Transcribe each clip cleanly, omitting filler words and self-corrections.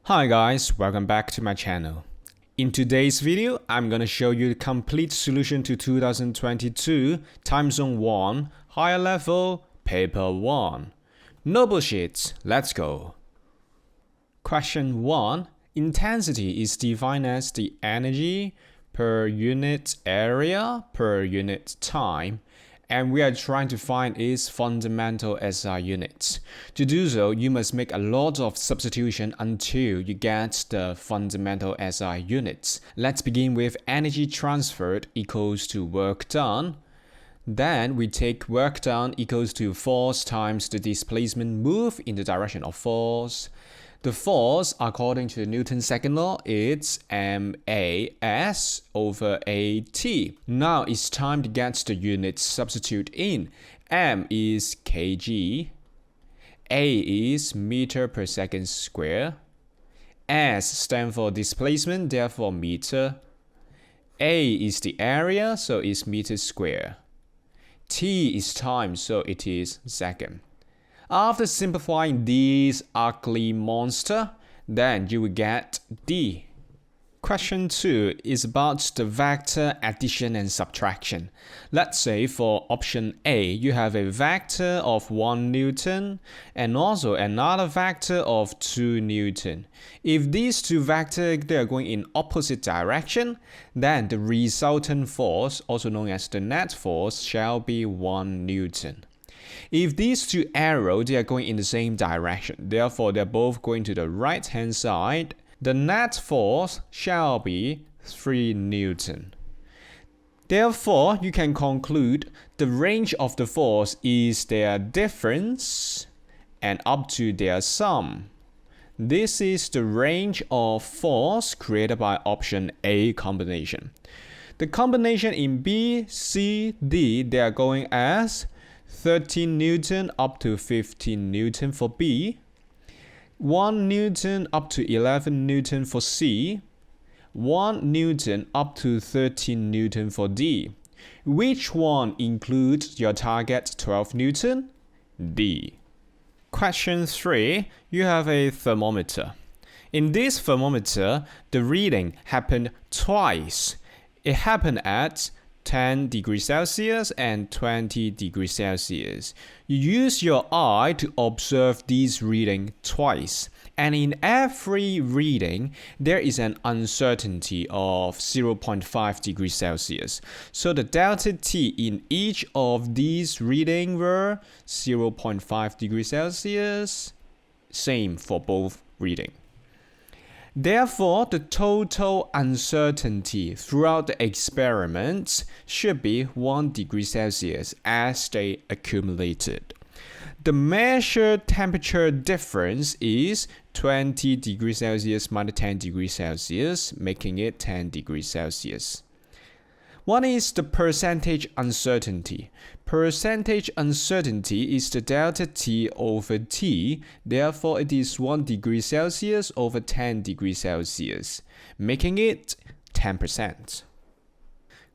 Hi guys, welcome back to my channel. In today's video, I'm gonna show you the complete solution to 2022 Time Zone 1 Higher Level Paper 1. No bullshit, let's go. Question 1. Intensity is defined as the energy per unit area per unit time, and we are trying to find its fundamental SI units. To do so, you must make a lot of substitution until you get the fundamental SI units. Let's begin with energy transferred equals to work done. Then we take work done equals to force times the displacement moved in the direction of force. The force, according to Newton's second law, it's MAS over AT. Now it's time to get the units substitute in. M is kg, A is meter per second square, S stands for displacement, therefore meter, A is the area, so it's meter square, T is time, so it is second. After simplifying this ugly monster, then you will get D. Question 2 is about the vector addition and subtraction. Let's say for option A, you have a vector of 1 Newton and also another vector of 2 Newton. If these two vectors they are going in opposite direction, then the resultant force, also known as the net force, shall be 1 Newton. If these two arrows they are going in the same direction, therefore they're both going to the right hand side, the net force shall be 3 Newton. Therefore, you can conclude the range of the force is their difference and up to their sum. This is the range of force created by option A combination. The combination in B, C, D, they are going as 13 Newton up to 15 Newton for B, 1 Newton up to 11 Newton for C, 1 Newton up to 13 Newton for D. Which one includes your target 12 Newton? D. Question 3. You have a thermometer. In this thermometer, the reading happened twice. It happened at 10 degrees Celsius and 20 degrees Celsius. You use your eye to observe these readings twice. And in every reading, there is an uncertainty of 0.5 degrees Celsius. So the delta T in each of these readings were 0.5 degrees Celsius. Same for both readings. Therefore, the total uncertainty throughout the experiments should be 1 degree Celsius as they accumulated. The measured temperature difference is 20 degrees Celsius minus 10 degrees Celsius, making it 10 degrees Celsius. What is the percentage uncertainty? Percentage uncertainty is the delta T over T, therefore it is 1 degree Celsius over 10 degrees Celsius, making it 10%.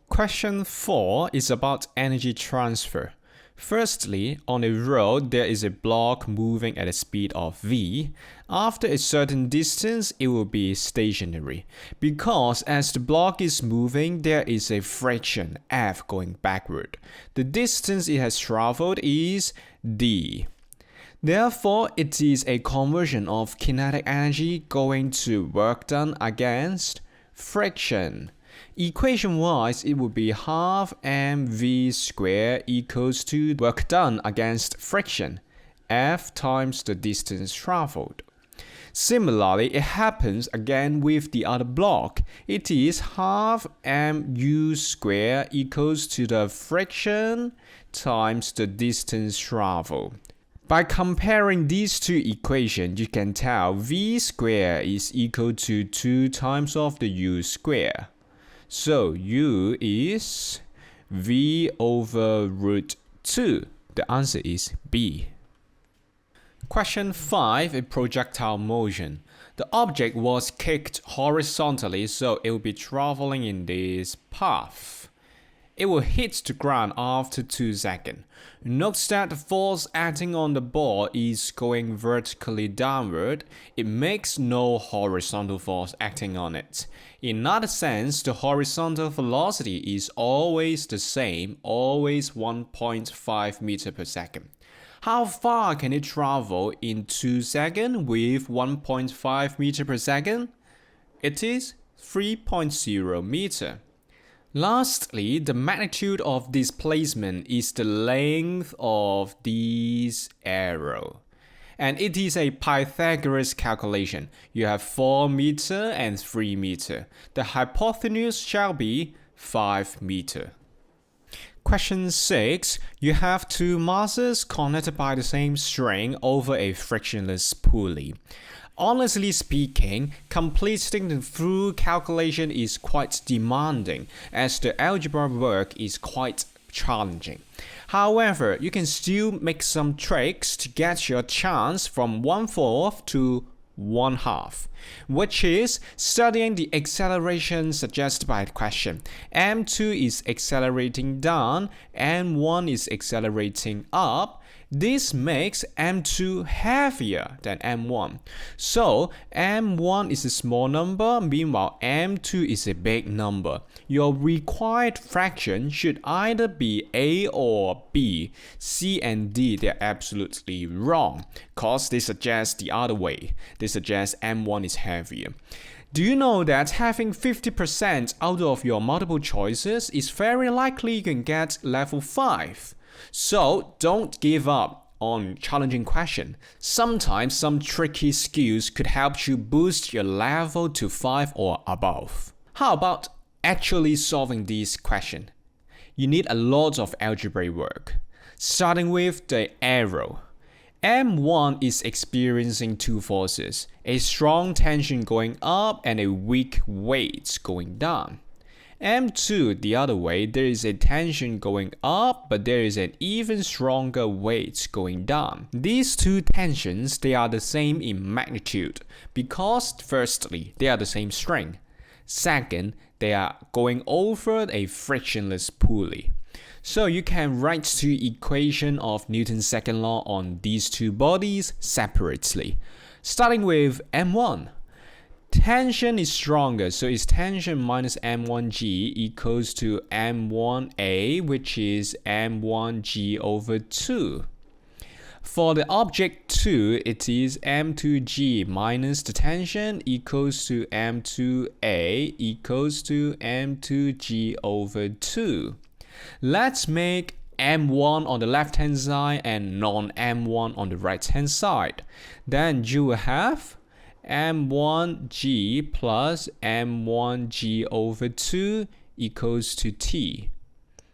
Question 4 is about energy transfer. Firstly, on a road, there is a block moving at a speed of v. After a certain distance, it will be stationary. Because as the block is moving, there is a friction, F, going backward. The distance it has traveled is d. Therefore, it is a conversion of kinetic energy going to work done against friction. Equation-wise, it would be half mv squared equals to work done against friction, F times the distance traveled. Similarly, it happens again with the other block. It is half mu squared equals to the friction times the distance traveled. By comparing these two equations, you can tell v squared is equal to 2 times of the u squared. So U is V over root 2. The answer is B. Question 5, a projectile motion. The object was kicked horizontally, so it will be traveling in this path. it will hit the ground after 2 seconds. Note that the force acting on the ball is going vertically downward. It makes no horizontal force acting on it. In other sense, the horizontal velocity is always the same, always 1.5 meters per second. How far can it travel in 2 seconds with 1.5 meters per second? It is 3.0 meters. Lastly, the magnitude of displacement is the length of this arrow. And it is a Pythagoras calculation. You have 4 meters and 3 meters. The hypotenuse shall be 5 meters. Question 6. You have two masses connected by the same string over a frictionless pulley. Honestly speaking, completing the full calculation is quite demanding, as the algebra work is quite challenging. However, you can still make some tricks to get your chance from 1/4 to 1/2, which is studying the acceleration suggested by the question. M2 is accelerating down, M1 is accelerating up. This makes M2 heavier than M1. So M1 is a small number, meanwhile M2 is a big number. Your required fraction should either be A or B. C and D, they're absolutely wrong, cause they suggest the other way. They suggest M1 is heavier. Do you know that having 50% out of your multiple choices is very likely you can get level 5? So don't give up on challenging question. Sometimes some tricky skills could help you boost your level to 5 or above. How about actually solving this question? You need a lot of algebraic work. Starting with the arrow. M1 is experiencing two forces, a strong tension going up and a weak weight going down. M2, the other way, there is a tension going up, but there is an even stronger weight going down. These two tensions, they are the same in magnitude, because firstly, they are the same string. Second, they are going over a frictionless pulley. So you can write the equation of Newton's second law on these two bodies separately. Starting with M1. Tension is stronger, so it's tension minus M1g equals to M1a, which is M1g over 2. For the object 2, it is M2g minus the tension equals to M2a equals to M2g over 2. Let's make M1 on the left hand side and non-M1 on the right hand side. Then you will have M1g plus M1g over 2 equals to t.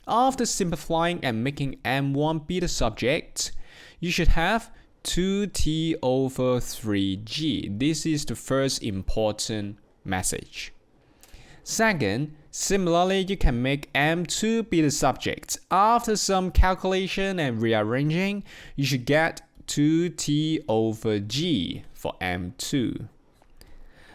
After simplifying and making M1 be the subject, you should have 2t over 3g. This is the first important message. Second, similarly, you can make M2 be the subject. After some calculation and rearranging, you should get 2t over g for M2.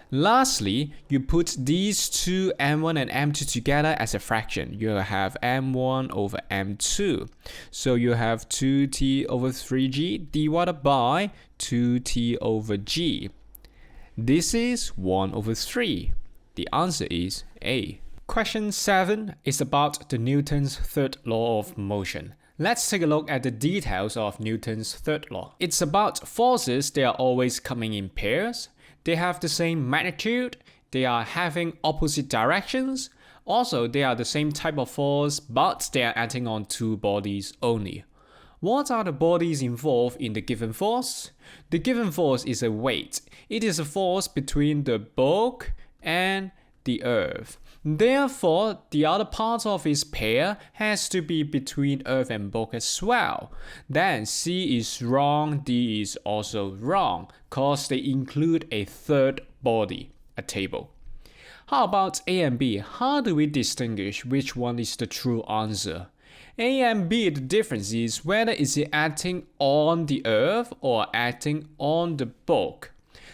Lastly, you put these two M1 and M2 together as a fraction. You have M1 over M2. So you have 2t over 3g divided by 2t over g. This is 1 over 3. The answer is A. Question 7 is about the Newton's third law of motion. Let's take a look at the details of Newton's third law. It's about forces. They are always coming in pairs. They have the same magnitude. They are having opposite directions. Also, they are the same type of force, but they are acting on two bodies only. What are the bodies involved in the given force? The given force is a weight. It is a force between the bulk and the earth. Therefore, the other part of its pair has to be between earth and bulk as well. Then C is wrong, D is also wrong, cause they include a third body, a table. How about A and B? How do we distinguish which one is the true answer? A and B, the difference is whether is it acting on the earth or acting on the bulk.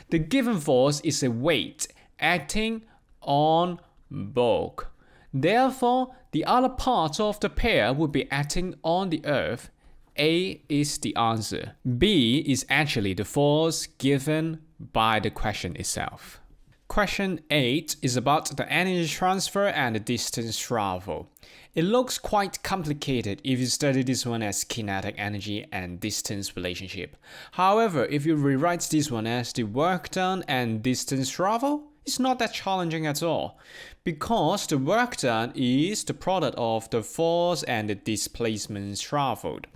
The given force is a weight acting on bulk. Therefore, The other part of the pair would be acting on the Earth. A is the answer. B is actually the force given by the question itself. Question 8 is about the energy transfer and the distance travel. It looks quite complicated if you study this one as kinetic energy and distance relationship. However, if you rewrite this one as the work done and distance travel, it's not that challenging at all, because the work done is the product of the force and the displacement traveled.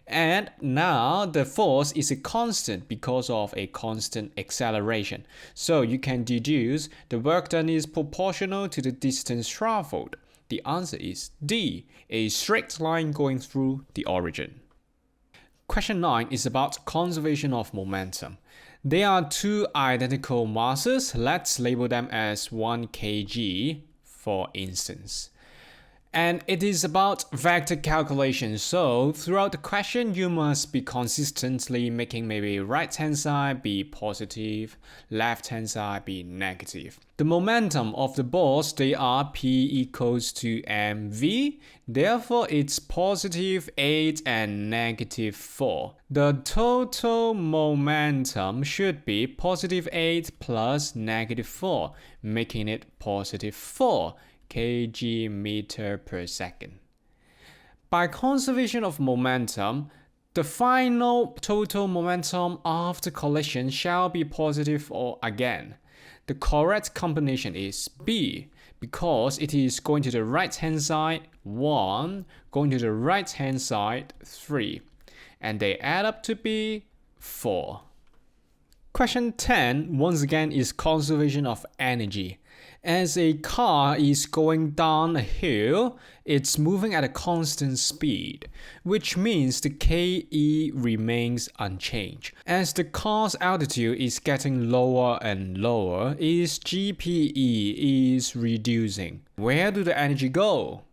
And now the force is a constant because of a constant acceleration. So you can deduce the work done is proportional to the distance traveled. The answer is D, a straight line going through the origin. Question 9 is about conservation of momentum. There are two identical masses. Let's label them as 1 kg, for instance. And it is about vector calculation, so throughout the question you must be consistently making maybe right hand side be positive, left hand side be negative. The momentum of the balls, they are P equals to mv, therefore it's positive 8 and negative 4. The total momentum should be positive 8 plus negative 4, making it positive 4 kg meter per second. By conservation of momentum, the final total momentum after collision shall be positive or again. The correct combination is B, because it is going to the right hand side 1, going to the right hand side 3, and they add up to be 4. Question 10 once again is conservation of energy. As a car is going down a hill, it's moving at a constant speed, which means the KE remains unchanged. As the car's altitude is getting lower and lower, its GPE is reducing. Where do the energy go?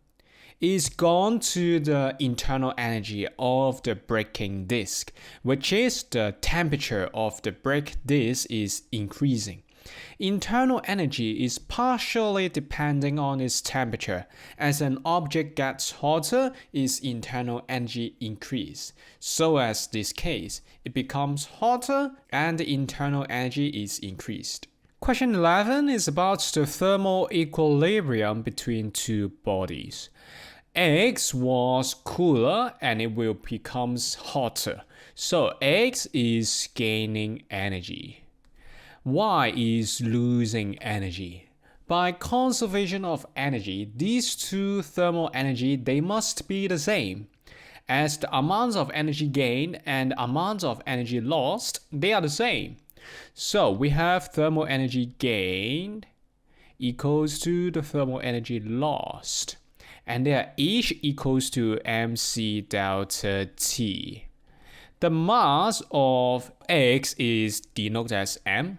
It's gone to the internal energy of the braking disc, which is the temperature of the brake disc is increasing. Internal energy is partially depending on its temperature. As an object gets hotter, its internal energy increases. So as this case, it becomes hotter and the internal energy is increased. Question 11 is about the thermal equilibrium between two bodies. X was cooler and it will become hotter. So X is gaining energy. Y is losing energy. By conservation of energy, these two thermal energy, they must be the same. As the amounts of energy gained and amounts of energy lost, they are the same. So we have thermal energy gained equals to the thermal energy lost. And they are each equals to mc delta T. The mass of X is denoted as m.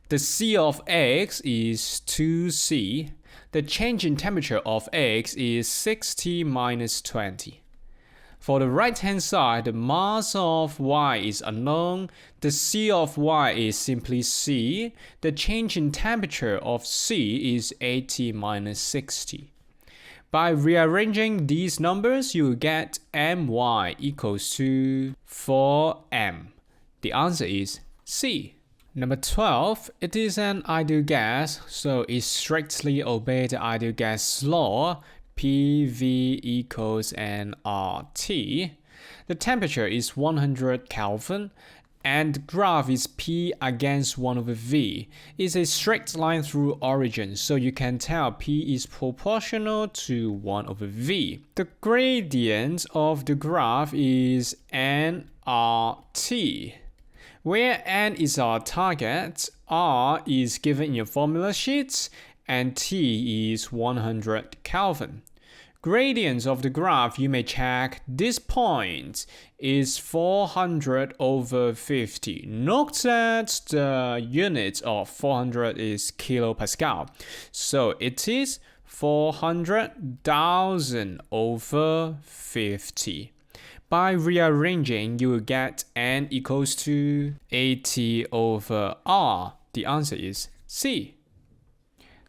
The C of X is 2C. The change in temperature of X is 60 minus 20. For the right hand side, the mass of Y is unknown. The C of Y is simply C. The change in temperature of C is 80 minus 60. By rearranging these numbers, you will get my equals to 4m. The answer is C. Number 12, it is an ideal gas, so it strictly obeys the ideal gas law, PV equals nRT. The temperature is 100 Kelvin, and the graph is P against 1 over V. It's a straight line through origin, so you can tell P is proportional to 1 over V. The gradient of the graph is nRT. Where n is our target, R is given in your formula sheets, and T is 100 Kelvin. Gradients of the graph, you may check this point is 400 over 50. Note that the unit of 400 is kilopascal. So it is 400,000 over 50. By rearranging, you will get n equals to 80 over r. The answer is C.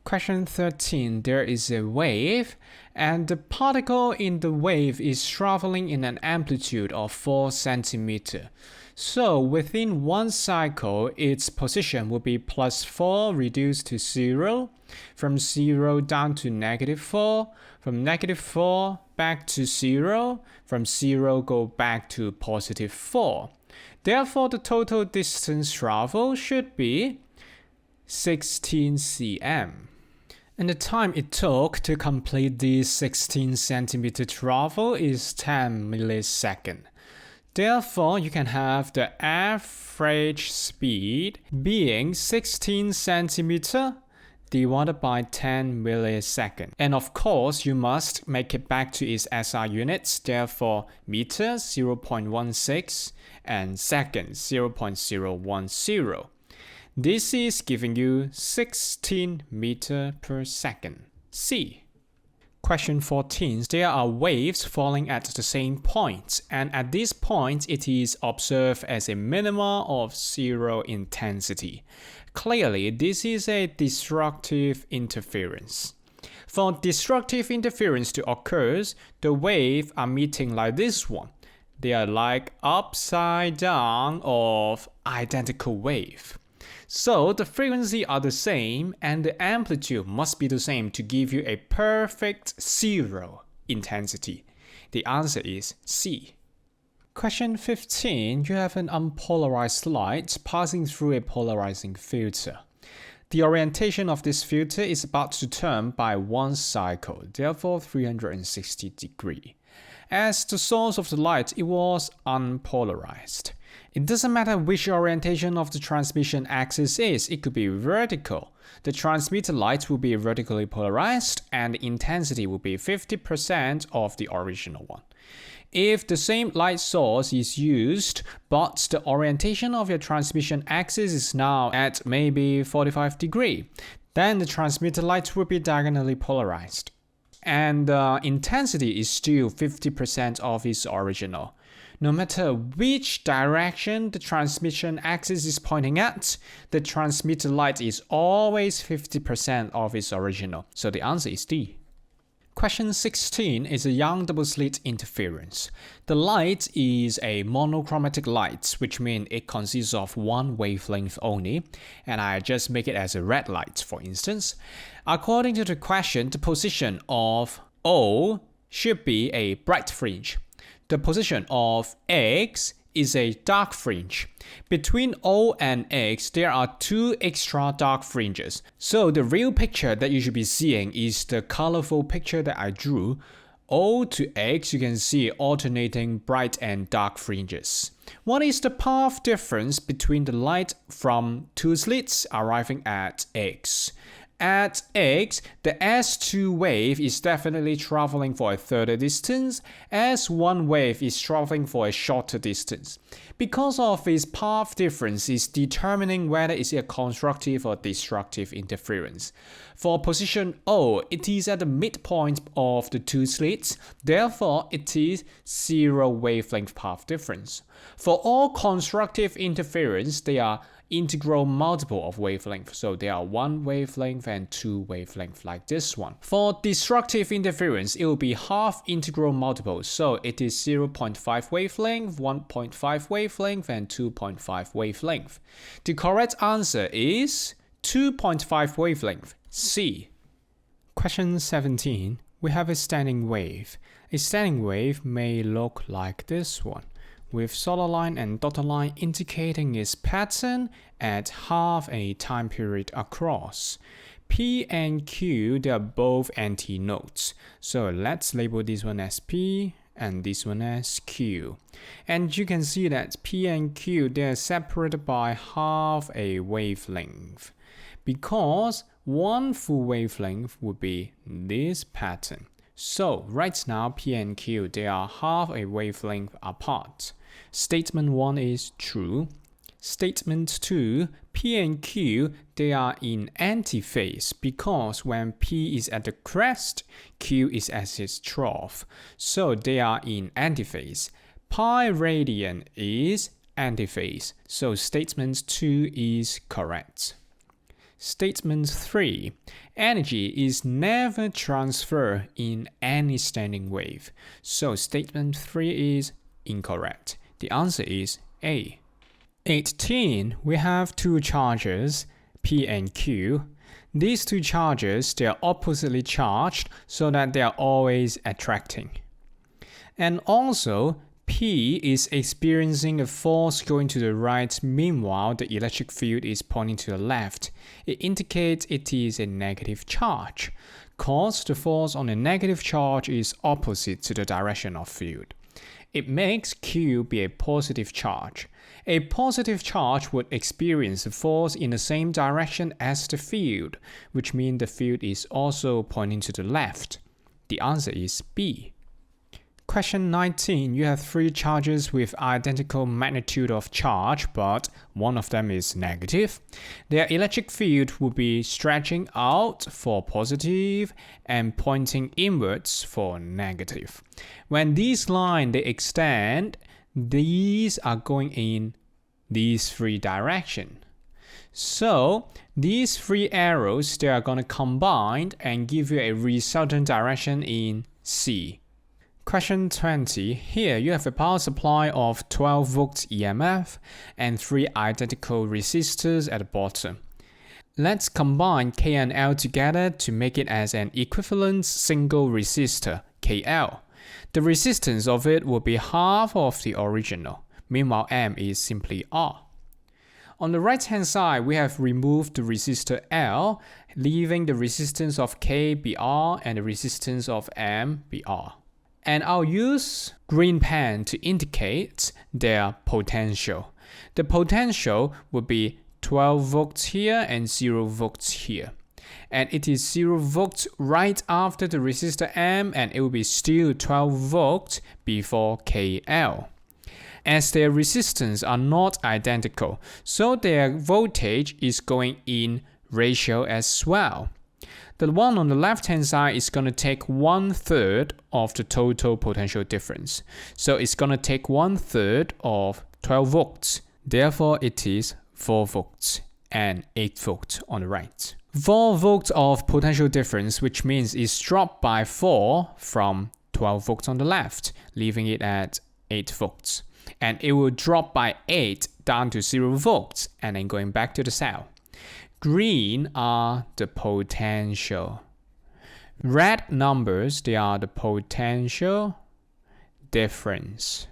Question 13. There is a wave, and the particle in the wave is traveling in an amplitude of 4 centimeters. So within one cycle, its position will be +4 reduced to 0, from 0 down to -4, from -4 back to 0, from 0 go back to +4. Therefore, the total distance traveled should be 16 cm. And the time it took to complete this 16 centimeter travel is 10 milliseconds. Therefore, you can have the average speed being 16 centimeter divided by 10 milliseconds. And of course, you must make it back to its SI units. Therefore, meter 0.16 and second 0.010. This is giving you 16 meters per second. C. Question 14. There are waves falling at the same point, and at this point it is observed as a minimum of 0 intensity. Clearly, this is a destructive interference. For destructive interference to occur, the waves are meeting like this one. They are like upside down of identical wave. So the frequency are the same and the amplitude must be the same to give you a perfect 0 intensity. The answer is C. Question 15. You have an unpolarized light passing through a polarizing filter. The orientation of this filter is about to turn by one cycle, therefore 360 degrees. As the source of the light, it was unpolarized. It doesn't matter which orientation of the transmission axis is, it could be vertical. The transmitted light will be vertically polarized and the intensity will be 50% of the original one. If the same light source is used, but the orientation of your transmission axis is now at maybe 45 degrees, then the transmitted light will be diagonally polarized. And the intensity is still 50% of its original. No matter which direction the transmission axis is pointing at, the transmitted light is always 50% of its original. So the answer is D. Question 16 is a Young double-slit interference. The light is a monochromatic light, which means it consists of one wavelength only, and I just make it as a red light, for instance. According to the question, the position of O should be a bright fringe. The position of X is a dark fringe. Between O and X, there are two extra dark fringes. So the real picture that you should be seeing is the colorful picture that I drew. O to X, you can see alternating bright and dark fringes. What is the path difference between the light from two slits arriving at X? At X, the S2 wave is definitely traveling for a further distance, S1 wave is traveling for a shorter distance. Because of its path difference is determining whether it's a constructive or destructive interference. For position O, it is at the midpoint of the two slits, therefore it is 0 wavelength path difference. For all constructive interference, they are integral multiple of wavelength, so there are one wavelength and two wavelength like this one. For destructive interference, it will be half integral multiple, so it is 0.5 wavelength, 1.5 wavelength and 2.5 wavelength. The correct answer is 2.5 wavelength, C. Question 17. We have a standing wave. A standing wave may look like this one, with solid line and dotted line indicating its pattern at half a time period across. P and Q, they are both antinodes. So let's label this one as P and this one as Q. And you can see that P and Q, they are separated by half a wavelength, because one full wavelength would be this pattern. So right now, P and Q, they are half a wavelength apart. Statement 1 is true. Statement 2, P and Q, they are in antiphase because when P is at the crest, Q is at its trough. So they are in antiphase. Pi radian is antiphase. So statement 2 is correct. Statement 3. Energy is never transferred in any standing wave. So statement 3 is incorrect. The answer is A. 18. We have two charges, P and Q. These two charges, they are oppositely charged so that they are always attracting. And also, P is experiencing a force going to the right, meanwhile the electric field is pointing to the left. It indicates it is a negative charge, cause the force on a negative charge is opposite to the direction of field. It makes Q be a positive charge. A positive charge would experience a force in the same direction as the field, which means the field is also pointing to the left. The answer is B. Question 19. You have three charges with identical magnitude of charge, but one of them is negative. Their electric field will be stretching out for positive and pointing inwards for negative. When these lines they extend, these are going in these three directions. So these three arrows, they are going to combine and give you a resultant direction in C. Question 20. Here you have a power supply of 12 volts EMF and three identical resistors at the bottom. Let's combine K and L together to make it as an equivalent single resistor, KL. The resistance of it will be half of the original. Meanwhile, M is simply R. On the right hand side, we have removed the resistor L, leaving the resistance of K be R and the resistance of M be R. And I'll use green pen to indicate their potential. The potential would be 12 volts here and 0 volts here. And it is 0 volts right after the resistor M, and it will be still 12 volts before KL. As their resistance are not identical, so their voltage is going in ratio as well. The one on the left hand side is going to take 1/3 of the total potential difference. So it's going to take 1/3 of 12 volts. Therefore, it is 4 volts and 8 volts on the right. 4 volts of potential difference, which means it's dropped by 4 from 12 volts on the left, leaving it at 8 volts. And it will drop by 8 down to 0 volts and then going back to the cell. Green are the potential. Red numbers, they are the potential difference.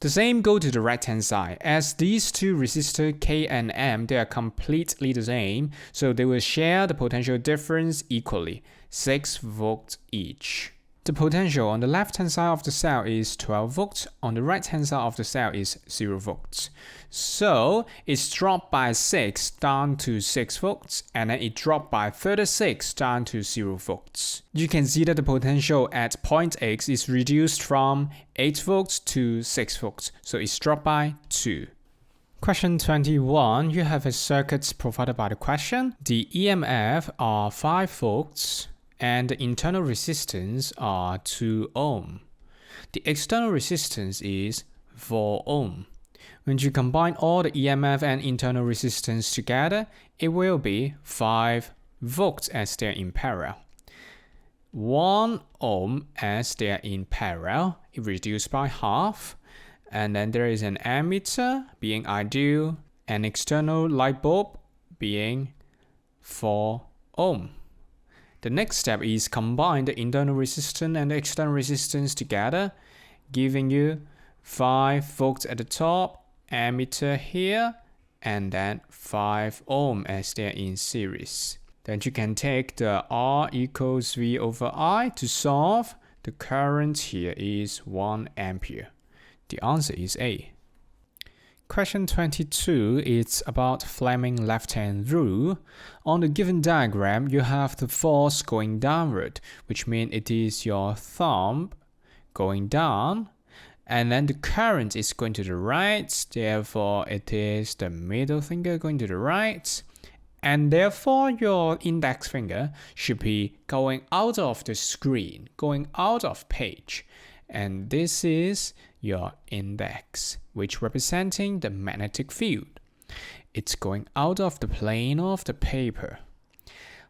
The same go to the right hand side. As these two resistors K and M, they are completely the same, so they will share the potential difference equally, 6 volts each. The potential on the left hand side of the cell is 12 volts, on the right hand side of the cell is 0 volts. So it's dropped by 6 down to 6 volts, and then it dropped by 36 down to 0 volts. You can see that the potential at point X is reduced from 8 volts to 6 volts, so it's dropped by 2. Question 21. You have a circuit provided by the question. The EMF are 5 volts. And the internal resistance are 2 ohm. The external resistance is 4 ohm. When you combine all the EMF and internal resistance together, it will be 5 volts as they're in parallel. 1 ohm as they're in parallel, it reduced by half. And then there is an ammeter being ideal, an external light bulb being 4 ohm. The next step is combine the internal resistance and the external resistance together, giving you 5 volts at the top, ammeter here, and then 5 ohm as they're in series. Then you can take the R equals V over I to solve. The current here is 1 ampere. The answer is A. Question 22 is about Fleming left-hand rule. On the given diagram, you have the force going downward, which means it is your thumb going down, and then the current is going to the right, therefore it is the middle finger going to the right, and therefore your index finger should be going out of the screen, going out of page, and this is your index, which representing the magnetic field. it's going out of the plane of the paper.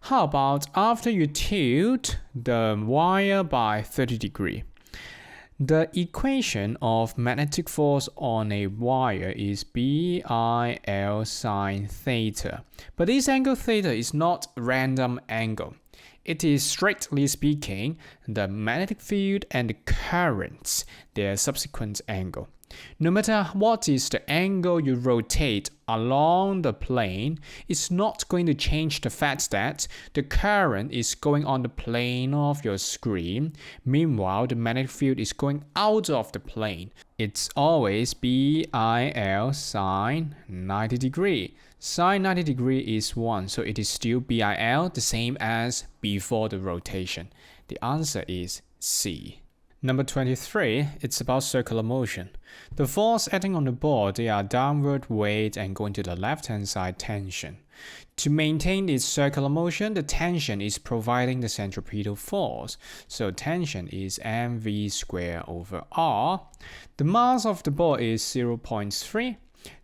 How about after you tilt the wire by 30 degrees? The equation of magnetic force on a wire is BIL sine theta. But this angle theta is not a random angle. It is, strictly speaking, the magnetic field and the currents, their subsequent angle. No matter what is the angle you rotate along the plane, it's not going to change the fact that the current is going on the plane of your screen. Meanwhile, the magnetic field is going out of the plane. It's always BIL sine 90 degrees. Sine 90 degrees is 1, so it is still BIL, the same as before the rotation. The answer is C. Number 23, it's about circular motion. The force acting on the ball, they are downward weight and going to the left-hand side tension. To maintain its circular motion, the tension is providing the centripetal force. So tension is mv squared over r. The mass of the ball is 0.3.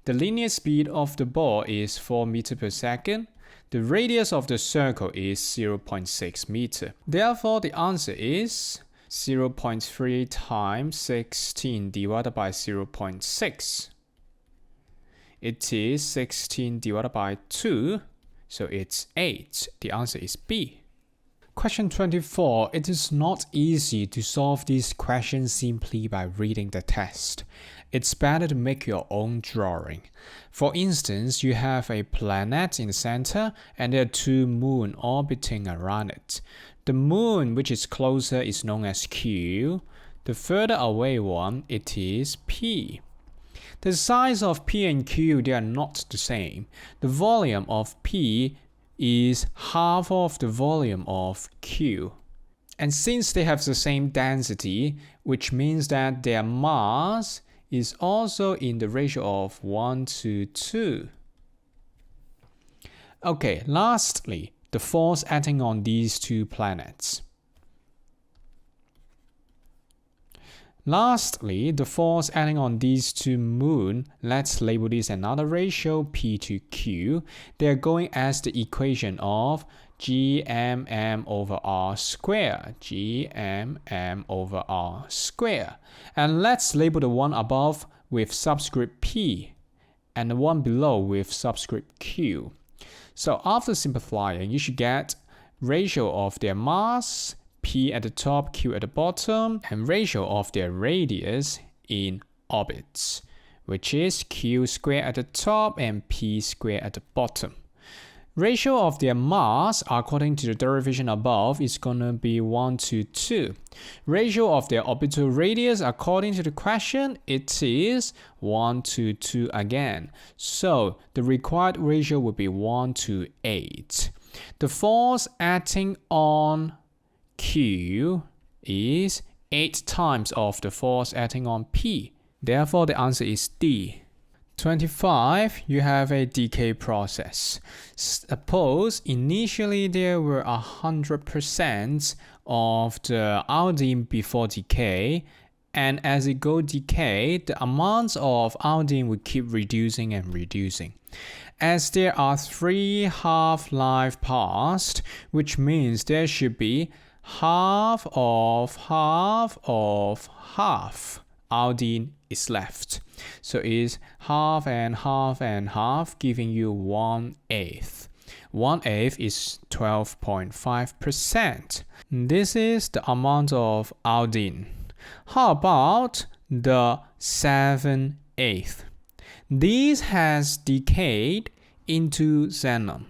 The linear speed of the ball is 4 meters per second. The radius of the circle is 0.6 meters. Therefore, the answer is 0.3 times 16 divided by 0.6. It is 16 divided by 2, so it's 8. The answer is B. Question 24. It is not easy to solve this question simply by reading the text. It's better to make your own drawing. For instance, you have a planet in the center and there are two moons orbiting around it. The moon which is closer is known as Q. The further away one, it is P. The size of P and Q, they are not the same. The volume of P is half of the volume of Q. And since they have the same density, which means that their mass is also in the ratio of 1 to 2. Okay, lastly, the force acting on these two planets. Lastly, the force acting on these two moons, let's label this another ratio, P to Q. They're going as the equation of Gmm over r squared. Gmm over r squared. And let's label the one above with subscript P and the one below with subscript Q. So after simplifying, you should get ratio of their mass, P at the top, Q at the bottom, and ratio of their radius in orbits, which is Q squared at the top and P squared at the bottom. Ratio of their mass, according to the derivation above, is going to be 1 to 2. Ratio of their orbital radius, according to the question, it is 1 to 2 again. So the required ratio would be 1 to 8. The force acting on Q is 8 times of the force acting on P. Therefore, the answer is D. 25, you have a decay process. Suppose initially there were 100% of the iodine before decay, and as it goes decay, the amounts of iodine will keep reducing and reducing. As there are 3 half-life passed, which means there should be half iodine is left. So it's half and half and half, giving you 1/8. 1/8 is 12.5%. This is the amount of iodine. How about the 7/8? This has decayed into xenon.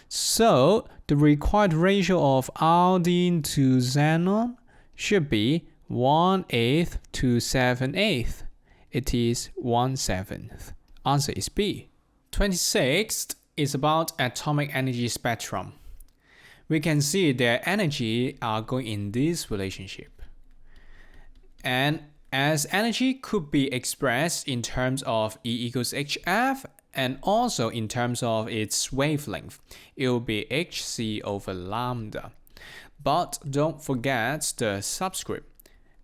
So the required ratio of iodine to xenon should be 1/8 to 7/8. It is 1/7. Answer is B. 26th is about atomic energy spectrum. We can see their energy are going in this relationship. And as energy could be expressed in terms of E equals hf and also in terms of its wavelength, it will be hc over lambda. But don't forget the subscript.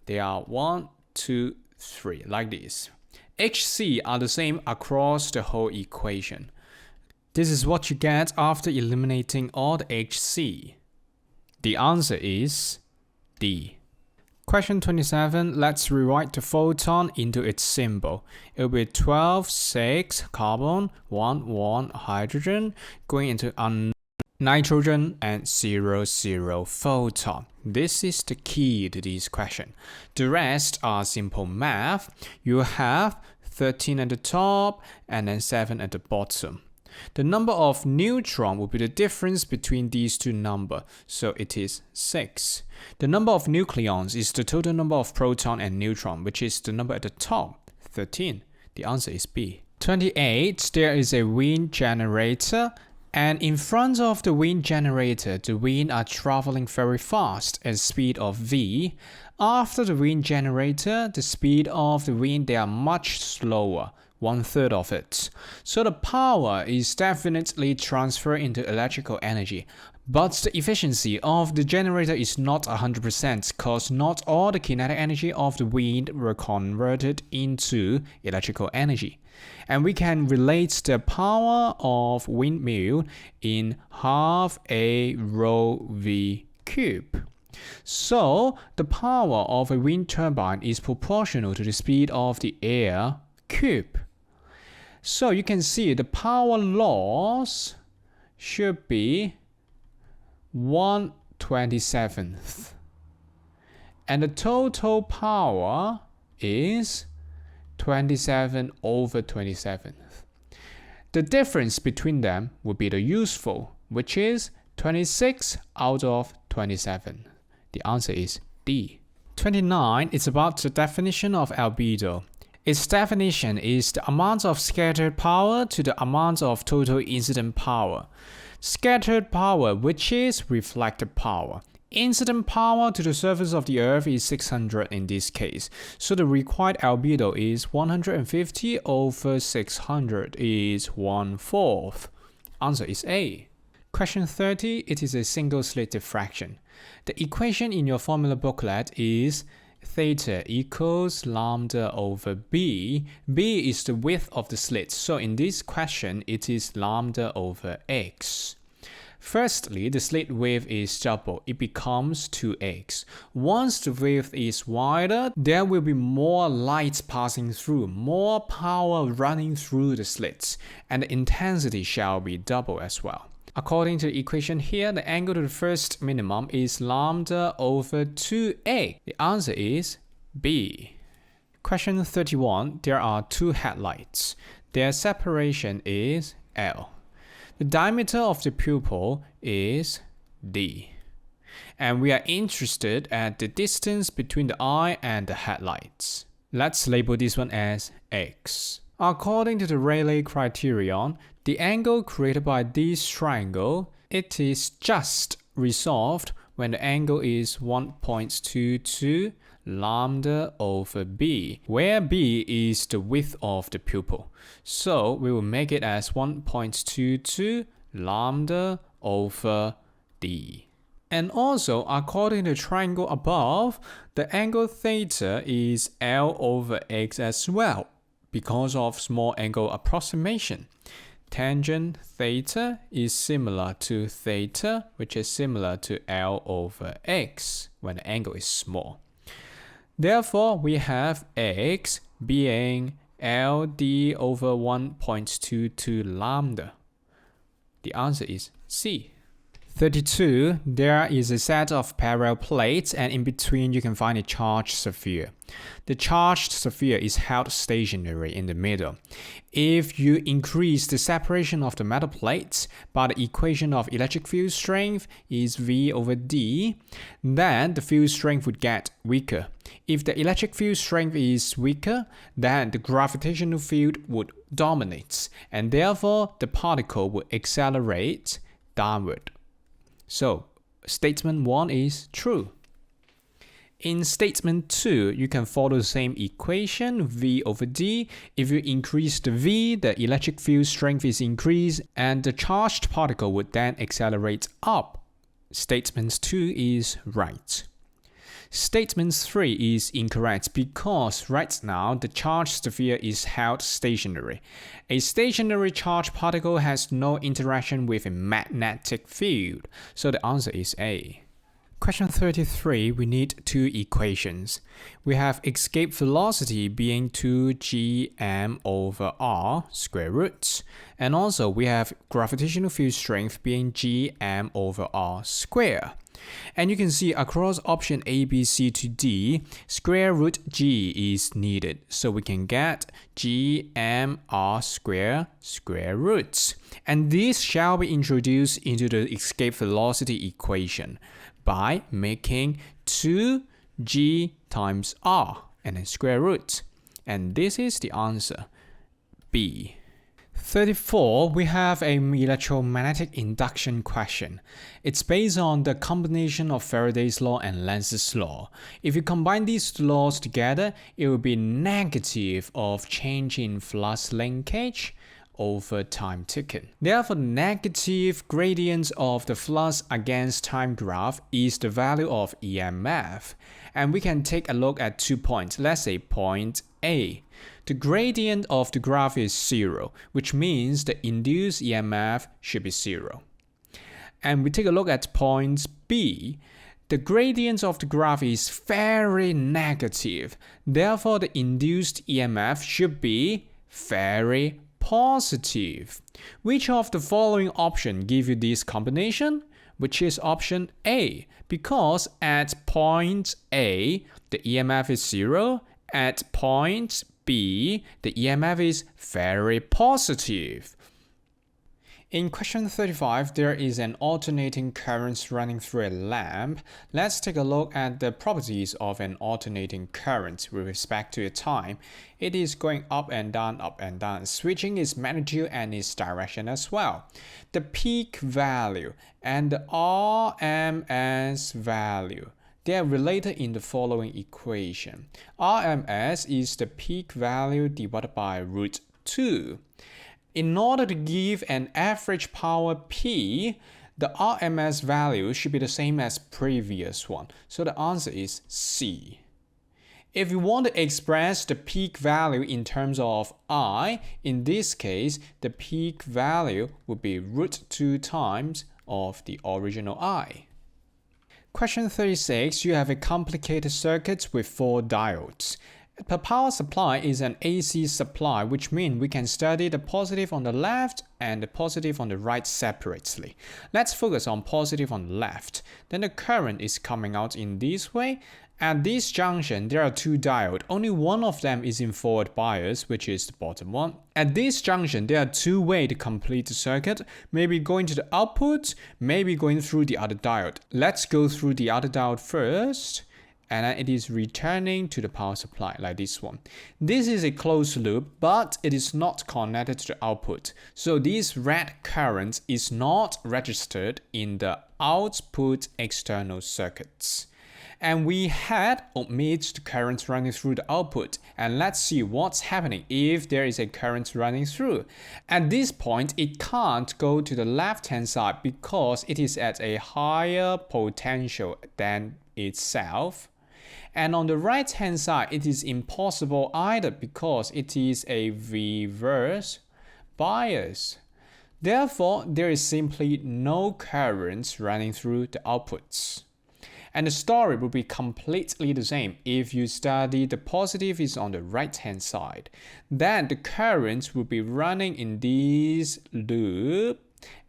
They are 1, 2, 3, like this. HC are the same across the whole equation. This is what you get after eliminating all the HC. The answer is D. Question 27, let's rewrite the photon into its symbol. It will be 12, 6, carbon, 1, 1, hydrogen, going into nitrogen, and 0, 0, photon. This is the key to this question. The rest are simple math. You have 13 at the top and then 7 at the bottom. The number of neutrons will be the difference between these two numbers, so it is 6. The number of nucleons is the total number of proton and neutron, which is the number at the top, 13. The answer is B. 28, there is a wind generator, and in front of the wind generator, the wind are traveling very fast at speed of v. After the wind generator, the speed of the wind, they are much slower. 1/3 of it. So the power is definitely transferred into electrical energy. But the efficiency of the generator is not 100% because not all the kinetic energy of the wind were converted into electrical energy. And we can relate the power of windmill in half a rho v cube. So the power of a wind turbine is proportional to the speed of the air cube. So you can see the power loss should be 1/27th. And the total power is 27/27th. The difference between them would be the useful, which is 26/27. The answer is D. 29 is about the definition of albedo. Its definition is the amount of scattered power to the amount of total incident power. Scattered power, which is reflected power. Incident power to the surface of the Earth is 600 in this case. So the required albedo is 150/600 is 1/4. Answer is A. Question 30, it is a single slit diffraction. The equation in your formula booklet is theta equals lambda over b. B is the width of the slit, so in this question it is lambda over x. Firstly, the slit width is double, it becomes 2x. Once the width is wider, there will be more light passing through, more power running through the slits, and the intensity shall be double as well. According to the equation here, the angle to the first minimum is lambda over 2a. The answer is B. Question 31. There are two headlights. Their separation is L. The diameter of the pupil is D. And we are interested at the distance between the eye and the headlights. Let's label this one as X. According to the Rayleigh criterion, the angle created by this triangle, it is just resolved when the angle is 1.22 lambda over b, where b is the width of the pupil. So we will make it as 1.22 lambda over d. And also, according to the triangle above, the angle theta is L over x as well, because of small angle approximation. Tangent theta is similar to theta, which is similar to L over x when the angle is small. Therefore, we have x being LD over 1.22 lambda. The answer is C. 32. There is a set of parallel plates, and in between you can find a charged sphere. The charged sphere is held stationary in the middle. If you increase the separation of the metal plates by the equation of electric field strength is V over D, then the field strength would get weaker. If the electric field strength is weaker, then the gravitational field would dominate, and therefore the particle would accelerate downward. So, statement 1 is true. In statement 2, you can follow the same equation, V over D. If you increase the V, the electric field strength is increased, and the charged particle would then accelerate up. Statement 2 is right. Statement 3 is incorrect because right now the charged sphere is held stationary. A stationary charged particle has no interaction with a magnetic field, so the answer is A. Question 33, we need two equations. We have escape velocity being 2gm over r square roots, and also we have gravitational field strength being gm over r square. And you can see across option A, B, C to D, square root g is needed. So we can get gm r square square roots. And this shall be introduced into the escape velocity equation by making 2g times r and then square root. And this is the answer, B. 34, we have an electromagnetic induction question. It's based on the combination of Faraday's law and Lenz's law. If you combine these two laws together, it will be negative of change in flux linkage over time taken. Therefore, the negative gradient of the flux against time graph is the value of EMF. And we can take a look at 2 points. Let's say point A. The gradient of the graph is 0, which means the induced EMF should be 0. And we take a look at point B. The gradient of the graph is very negative. Therefore, the induced EMF should be very positive. Which of the following options give you this combination? Which is option A, because at point A, the EMF is 0. At point B, the EMF is very positive. In question 35, there is an alternating current running through a lamp. Let's take a look at the properties of an alternating current with respect to time. It is going up and down, switching its magnitude and its direction as well. The peak value and the RMS value, they are related in the following equation. RMS is the peak value divided by root 2. In order to give an average power P, the RMS value should be the same as previous one. So the answer is C. If you want to express the peak value in terms of I, in this case, the peak value would be root 2 times of the original I. Question 36, you have a complicated circuit with 4 diodes. The power supply is an AC supply, which means we can study the positive on the left and the positive on the right separately. Let's focus on positive on the left. Then the current is coming out in this way. At this junction, there are 2 diodes. Only one of them is in forward bias, which is the bottom one. At this junction, there are 2 ways to complete the circuit. Maybe going to the output, maybe going through the other diode. Let's go through the other diode first. And then it is returning to the power supply like this one. This is a closed loop, but it is not connected to the output. So this red current is not registered in the output external circuits. And we had omitted the current running through the output. And let's see what's happening if there is a current running through. At this point, it can't go to the left-hand side because it is at a higher potential than itself. And on the right-hand side, it is impossible either because it is a reverse bias. Therefore, there is simply no current running through the outputs. And the story will be completely the same if you study the positive is on the right-hand side. Then the current will be running in this loop.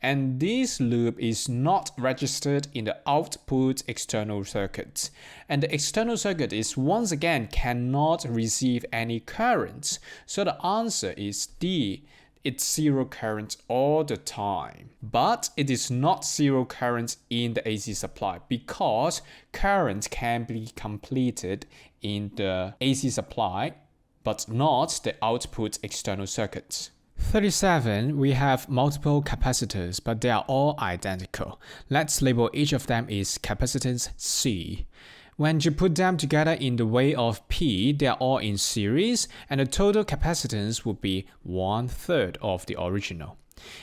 And this loop is not registered in the output external circuit. And the external circuit is once again cannot receive any current. So the answer is D. It's 0 current all the time. But it is not 0 current in the AC supply because current can be completed in the AC supply, but not the output external circuits. 37, we have multiple capacitors, but they are all identical. Let's label each of them is capacitance C. When you put them together in the way of P, they are all in series, and the total capacitance would be 1/3 of the original.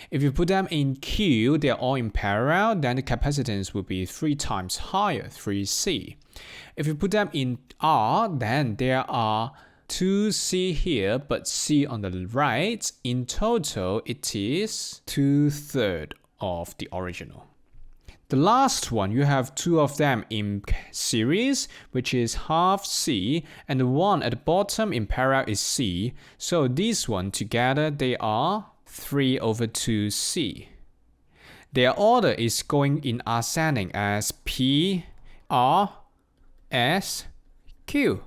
If you put them in Q, they're all in parallel, then the capacitance will be 3 times higher, 3C. If you put them in R, then there are 2C here, but C on the right. In total, it is 2/3 of the original. The last one, you have 2 of them in series, which is half C, and the one at the bottom in parallel is C. So these one together, they are 3/2C. Their order is going in ascending as P, R, S, Q.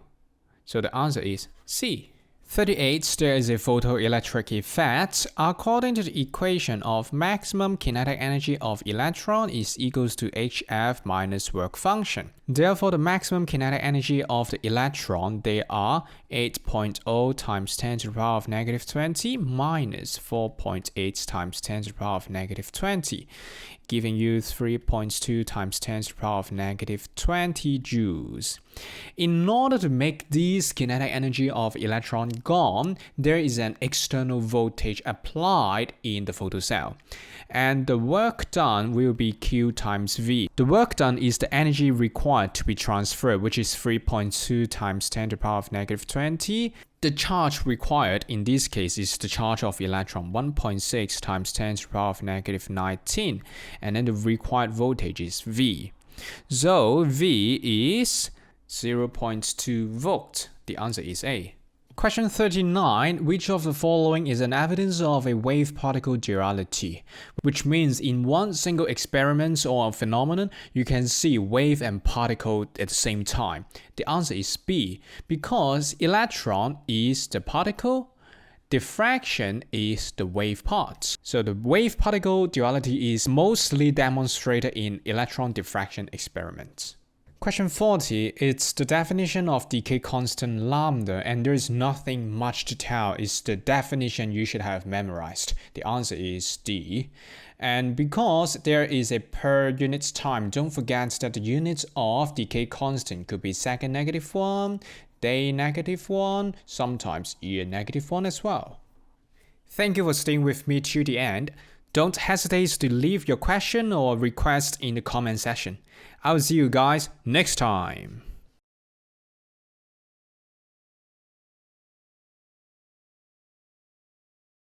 So the answer is C. 38. There is a photoelectric effect. According to the equation of maximum kinetic energy of electron is equals to HF minus work function. Therefore, the maximum kinetic energy of the electron, they are 8.0 times 10 to the power of negative 20 minus 4.8 times 10 to the power of negative 20, giving you 3.2 times 10 to the power of negative 20 joules. In order to make this kinetic energy of electron gone, there is an external voltage applied in the photocell, and the work done will be Q times V. The work done is the energy required to be transferred, which is 3.2 times 10 to the power of negative 20. The charge required in this case is the charge of electron, 1.6 times 10 to the power of negative 19, and then the required voltage is V. So V is 0.2 volt. The answer is A. Question 39. Which of the following is an evidence of a wave-particle duality? Which means in one single experiment or phenomenon, you can see wave and particle at the same time. The answer is B, because electron is the particle, diffraction is the wave part. So the wave-particle duality is mostly demonstrated in electron diffraction experiments. Question 40, it's the definition of decay constant lambda, and there is nothing much to tell. It's the definition you should have memorized. The answer is D. And because there is a per unit time, don't forget that the units of decay constant could be second -1, day -1, sometimes year -1 as well. Thank you for staying with me to the end. Don't hesitate to leave your question or request in the comment section. I'll see you guys next time.